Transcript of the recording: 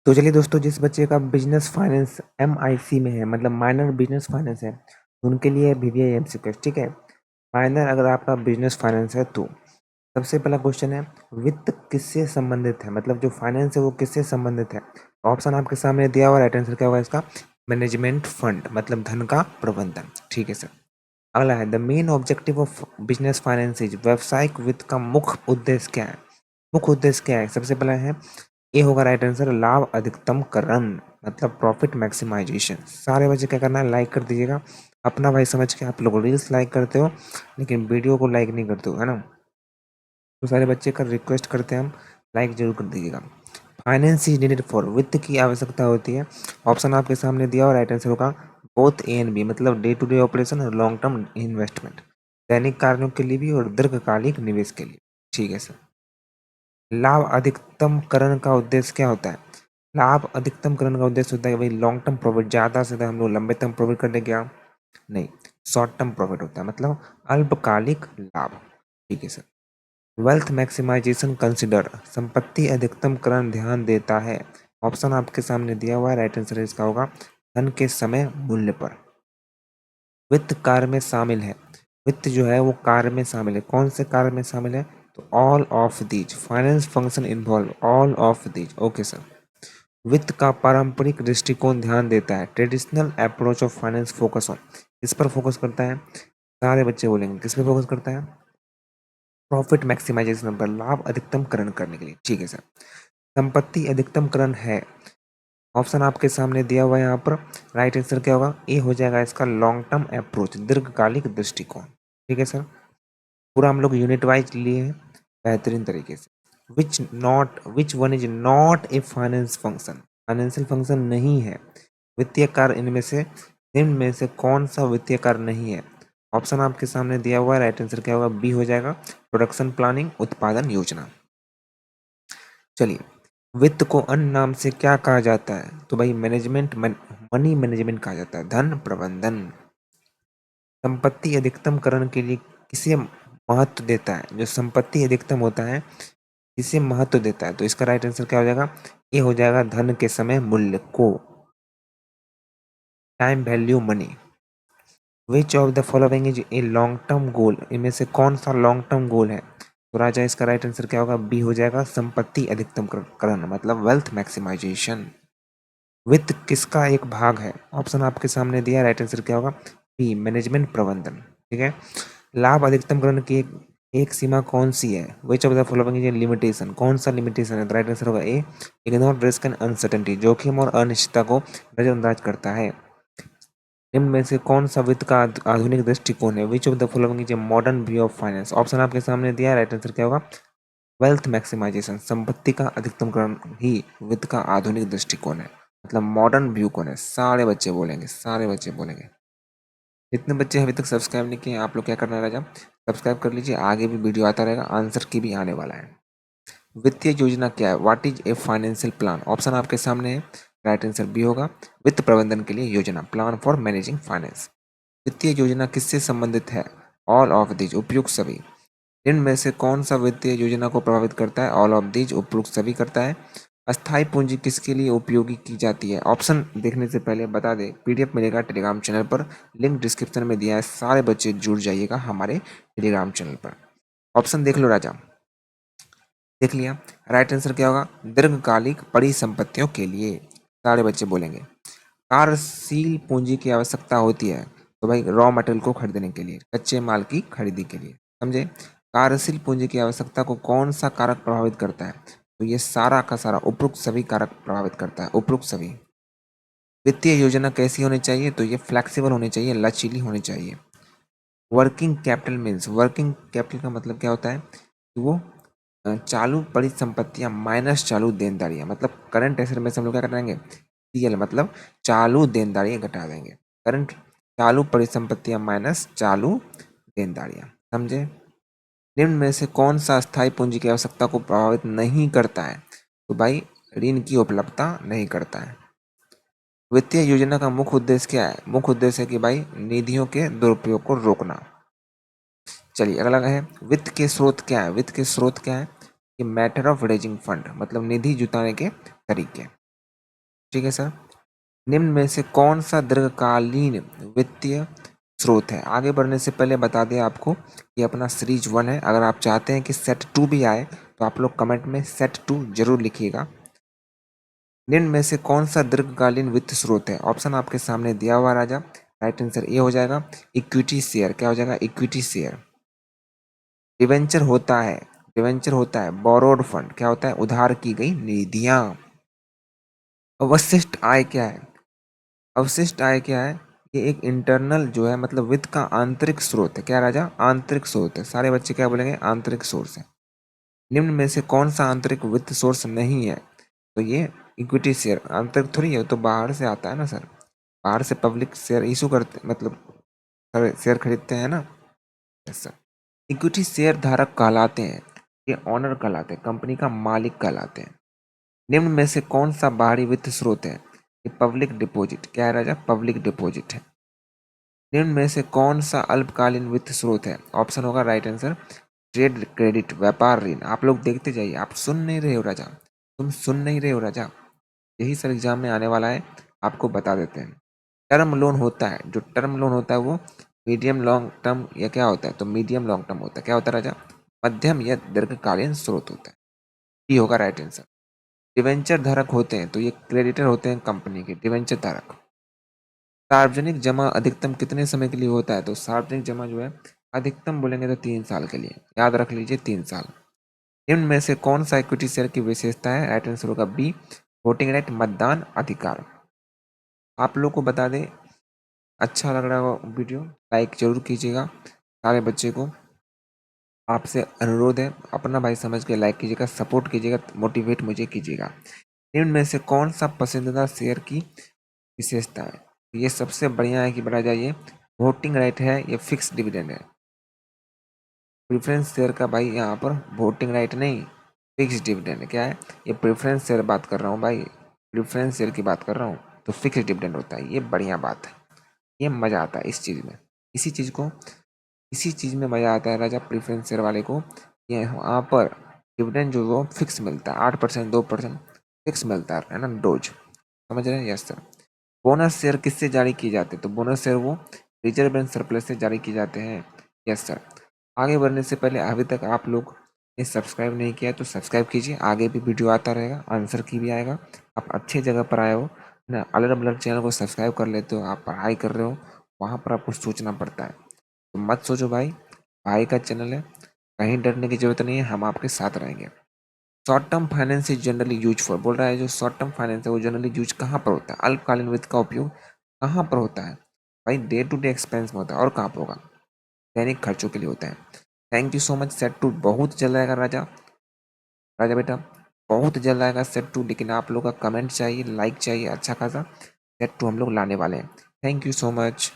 तो चलिए दोस्तों, जिस बच्चे का बिजनेस फाइनेंस MIC में है, मतलब माइनर बिजनेस फाइनेंस है, उनके लिए BBA MCQ। ठीक है, माइनर अगर आपका बिजनेस फाइनेंस है तो सबसे पहला क्वेश्चन है, वित्त किससे संबंधित है, मतलब जो फाइनेंस है वो किससे संबंधित है। ऑप्शन आपके सामने दिया हुआ, राइट आंसर क्या होगा इसका, मैनेजमेंट फंड, मतलब धन का प्रबंधन। ठीक है सर। अगला है, the main objective of business finance is, व्यवसायिक वित्त का मुख्य उद्देश्य क्या है। मुख्य उद्देश्य क्या है, सबसे पहला है, ये होगा राइट आंसर, लाभ अधिकतम करण, मतलब प्रॉफिट मैक्सिमाइजेशन। सारे बच्चे क्या करना है, लाइक कर दीजिएगा। अपना भाई समझ के आप लोग रील्स लाइक करते हो लेकिन वीडियो को लाइक नहीं करते हो, है ना। तो सारे बच्चे का रिक्वेस्ट करते हैं हम, लाइक जरूर कर दीजिएगा। फाइनेंस इज नीडेड फॉर, वित्त की आवश्यकता होती है। ऑप्शन आपके सामने दिया और राइट आंसर होगा बोथ A एंड B, मतलब डे टू डे ऑपरेशन और लॉन्ग टर्म इन्वेस्टमेंट, दैनिक कार्यों के लिए भी और दीर्घकालिक निवेश के लिए। ठीक है सर। लाभ अधिकतम करण का उद्देश्य क्या होता है। लाभ अधिकतम करण का उद्देश्य होता है कि भाई लॉन्ग टर्म प्रॉफिट, ज़्यादा से ज़्यादा हम लोग लंबे टर्म प्रॉफिट करने क्या, नहीं, शॉर्ट टर्म प्रॉफिट होता है, मतलब अल्पकालिक लाभ। ठीक है सर। वेल्थ मैक्सिमाइजेशन कंसिडर, संपत्ति अधिकतम करण ध्यान देता है। ऑप्शन आपके सामने दिया हुआ है, राइट आंसर इसका होगा धन के समय मूल्य पर। वित्त कार्य में शामिल है, वित्त जो है वो कार्य में शामिल है, कौन से कार्य में शामिल है, तो all of these finance function involve, all of these. Okay sir. वित्त का पारंपरिक दृष्टिकोण ध्यान देता है, traditional approach of finance focus on, किस पर फोकस करता है, सारे बच्चे बोलेंगे किस पर फोकस करता है, प्रॉफिट मैक्सिमाइजेशन पर, लाभ अधिकतम करण करने के लिए। ठीक है सर। संपत्ति अधिकतम करण है, ऑप्शन आपके सामने दिया हुआ है यहाँ पर, राइट आंसर क्या होगा, ए हो जाएगा इसका लॉन्ग टर्म अप्रोच, दीर्घकालिक दृष्टिकोण। ठीक है सर। पूरा हम लोग यूनिट वाइज लिए हैं बेहतरीन तरीके से। Which one is not a finance function, financial function नहीं है। वित्तीय कार्य इनमें से निम्न में से कौन सा वित्तीय कार्य नहीं है। ऑप्शन आपके सामने दिया हुआ है, राइट आंसर क्या होगा, बी हो जाएगा प्रोडक्शन प्लानिंग, उत्पादन योजना। चलिए, वित्त को अन्य नाम से क्या कहा जाता है, तो भाई मैनेजमेंट, मनी मैनेजमेंट कहा जाता है, धन प्रबंधन। संपत्ति अधिकतम करण के लिए किसे महत्व देता है, जो संपत्ति अधिकतम होता है किसे महत्व देता है, तो इसका राइट आंसर क्या हो जाएगा, ये हो जाएगा धन के समय मूल्य को, time value money. Which of the following is a long term goal, इनमें से कौन सा लॉन्ग टर्म गोल है, तो राजा इसका राइट आंसर क्या होगा, बी हो जाएगा संपत्ति अधिकतम करण, मतलब वेल्थ मैक्सिमाइजेशन। वित्त किसका एक भाग है, ऑप्शन आपके सामने दिया, राइट आंसर क्या होगा, बी मैनेजमेंट प्रबंधन। ठीक है। लाभ अधिकतम करण की एक सीमा कौन सी है, which of the following is limitation, कौन सा लिमिटेशन है, तो राइट आंसर होगा ए इग्नोर रिस्क एंड अनसर्टेनिटी, जोखिम और अनिश्चितता को नजरअंदाज करता है। निम्न में से कौन सा वित्त का आधुनिक दृष्टिकोण है, which of the following is a modern view of finance. Option आपके सामने दिया है, राइट आंसर क्या होगा, वेल्थ मैक्सिमाइजेशन, संपत्ति का अधिकतमकरण ही वित्त का आधुनिक दृष्टिकोण है, मतलब मॉडर्न व्यू कौन है, सारे बच्चे बोलेंगे, सारे बच्चे बोलेंगे। जितने बच्चे अभी तक सब्सक्राइब नहीं किए आप लोग क्या करना रहेगा, सब्सक्राइब कर लीजिए, आगे भी वीडियो आता रहेगा, आंसर की भी आने वाला है। वित्तीय योजना क्या है, what is a financial plan, option आपके सामने है, राइट आंसर बी होगा वित्त प्रबंधन के लिए योजना, प्लान फॉर मैनेजिंग फाइनेंस। वित्तीय योजना किससे संबंधित है, ऑल ऑफ दीज, उपयुक्त सभी। निम्न में से कौन सा वित्तीय योजना को प्रभावित करता है, ऑल ऑफ दीज, उपयुक्त सभी करता है। अस्थायी पूंजी किसके लिए उपयोगी की जाती है, ऑप्शन देखने से पहले बता दें, PDF मिलेगा टेलीग्राम चैनल पर, लिंक डिस्क्रिप्शन में दिया है, सारे बच्चे जुड़ जाइएगा हमारे टेलीग्राम चैनल पर। ऑप्शन देख लो राजा, देख लिया, राइट आंसर क्या होगा, दीर्घकालिक परिसंपत्तियों के लिए, सारे बच्चे बोलेंगे। कार्यशील पूंजी की आवश्यकता होती है, तो भाई रॉ मटेरियल को खरीदने के लिए, कच्चे माल की खरीदी के लिए, समझे। कार्यशील पूंजी की आवश्यकता को कौन सा कारक प्रभावित करता है, तो ये सारा का सारा उपरोक्त सभी कारक प्रभावित करता है, उपरोक्त सभी। वित्तीय योजना कैसी होनी चाहिए, तो ये फ्लेक्सिबल होनी चाहिए, लचीली होनी चाहिए। Working capital means, working capital का मतलब क्या होता है कि वो चालू परिसंपत्तियां माइनस चालू देनदारियां, मतलब करंट एसेट में से हम लोग क्या करेंगे, CL, मतलब चालू देनदारियां घटा देंगे, करंट चालू परिसंपत्तियां माइनस चालू देनदारियां, समझे। निम्न में से कौन सा स्थायी पूंजी की आवश्यकता को प्रभावित नहीं करता है, तो भाई ऋण की उपलब्धता नहीं करता है। वित्तीय योजना का मुख्य उद्देश्य क्या है, मुख्य उद्देश्य है कि भाई निधियों के दुरुपयोग को रोकना। चलिए अगला है, वित्त के स्रोत क्या है, वित्त के स्रोत क्या है, ये मैटर ऑफ रेजिंग फंड, मतलब निधि जुटाने के तरीके। ठीक है सर। निम्न में से कौन सा दीर्घकालीन वित्तीय स्रोत है? आगे बढ़ने से पहले बता दें आपको, ये अपना सीरीज 1 है। अगर आप चाहते हैं कि सेट 2 भी आए तो आप लोग कमेंट में सेट 2 जरूर लिखिएगा। निम्न में से कौन सा दीर्घकालीन वित्त स्रोत है? ऑप्शन आपके सामने दिया हुआ राजा। राइट आंसर ए हो जाएगा इक्विटी शेयर। क्या हो जाएगा? Equity share. डिवेंचर होता है बोरोड फंड। क्या होता है? उधार की गई निधियां। अवशिष्ट आय क्या है? अवशिष्ट आय क्या है? ये एक इंटरनल जो है, मतलब वित्त का आंतरिक स्रोत है। क्या राजा? आंतरिक स्रोत है। सारे बच्चे क्या बोलेंगे? आंतरिक सोर्स है। निम्न में से कौन सा आंतरिक वित्त सोर्स नहीं है? तो ये इक्विटी शेयर आंतरिक थोड़ी है, तो बाहर से आता है ना सर। बाहर से पब्लिक शेयर इशू करते, मतलब शेयर खरीदते हैं ना। Yes sir. इक्विटी शेयर धारक कहलाते हैं, ये ऑनर कहलाते हैं, कंपनी का मालिक कहलाते हैं। निम्न में से कौन सा बाहरी वित्त स्रोत है? ये पब्लिक डिपॉजिट। क्या है राजा? पब्लिक डिपॉजिट है। निम्न में से कौन सा अल्पकालीन वित्त स्रोत है? ऑप्शन होगा राइट आंसर ट्रेड क्रेडिट, व्यापार ऋण। आप लोग देखते जाइए, आप सुन नहीं रहे हो राजा, तुम सुन नहीं रहे हो राजा। यही सर एग्जाम में आने वाला है, आपको बता देते हैं। टर्म लोन होता है, जो टर्म लोन होता है वो मीडियम लॉन्ग टर्म या क्या होता है? तो मीडियम लॉन्ग टर्म होता है। क्या होता है राजा? मध्यम या दीर्घकालीन स्रोत होता है। ये होगा राइट आंसर। डिवेंचर धारक होते हैं, तो ये क्रेडिटर होते हैं कंपनी के, डिवेंचर धारक। सार्वजनिक जमा अधिकतम कितने समय के लिए होता है? तो सार्वजनिक जमा जो है अधिकतम बोलेंगे तो 3 साल के लिए, याद रख लीजिए 3 साल। निम्न में से कौन सा इक्विटी शेयर की विशेषता है? राइट आंसर होगा बी वोटिंग राइट, मतदान अधिकार। आप लोग को बता दें, अच्छा लग रहा हो वीडियो लाइक जरूर कीजिएगा। सारे बच्चे को आपसे अनुरोध है, अपना भाई समझ के लाइक कीजिएगा, सपोर्ट कीजिएगा, मोटिवेट मुझे कीजिएगा। निम्न में से कौन सा पसंदीदा शेयर की विशेषता है? ये सबसे बढ़िया है कि बढ़ा जाइए, वोटिंग राइट है, ये फिक्स डिविडेंड है। प्रेफरेंस शेयर का भाई यहाँ पर वोटिंग राइट नहीं, फिक्स डिविडेंड है। क्या है? ये प्रेफरेंस शेयर बात कर रहा हूँ भाई, प्रेफरेंस शेयर की बात कर रहा हूँ, तो फिक्स डिविडेंड होता है। ये बढ़िया बात है, ये मज़ा आता है इस चीज़ में। इसी चीज़ में मज़ा आता है राजा प्रेफरेंस शेयर वाले को। ये यहाँ पर डिविडेंड जो वो फिक्स मिलता है, 8% 2% फिक्स मिलता है ना, डोज। समझ रहे हैं? Yes sir. बोनस शेयर किससे जारी किए जाते हैं? तो बोनस शेयर वो रिजर्व बैंक सरप्लस से जारी किए जाते हैं। Yes sir. आगे बढ़ने से पहले अभी तक आप लोग ने सब्सक्राइब नहीं किया तो सब्सक्राइब कीजिए, आगे भी वीडियो आता रहेगा, आंसर की भी आएगा। आप अच्छी जगह पर आए हो ना, अलग अलग चैनल को सब्सक्राइब कर लेते हो, आप पढ़ाई कर रहे हो, वहाँ पर आपको सोचना पड़ता है। तो मत सोचो भाई, भाई का चैनल है, कहीं डरने की जरूरत नहीं है, हम आपके साथ रहेंगे। Short term finance is generally use for, बोल रहा है जो शॉर्ट टर्म फाइनेंस है वो जनरली यूज कहाँ पर होता है? अल्पकालीन वित्त का उपयोग कहाँ पर होता है? भाई डे टू डे एक्सपेंस में होता है, और कहाँ पर होगा? दैनिक खर्चों के लिए होता है। Thank you so much. Set two बहुत जल्द आएगा राजा, राजा बेटा बहुत जल्द आएगा सेट टू, लेकिन आप लोग का कमेंट चाहिए, लाइक चाहिए अच्छा खासा। सेट टू हम लोग लाने वाले हैं। Thank you so much.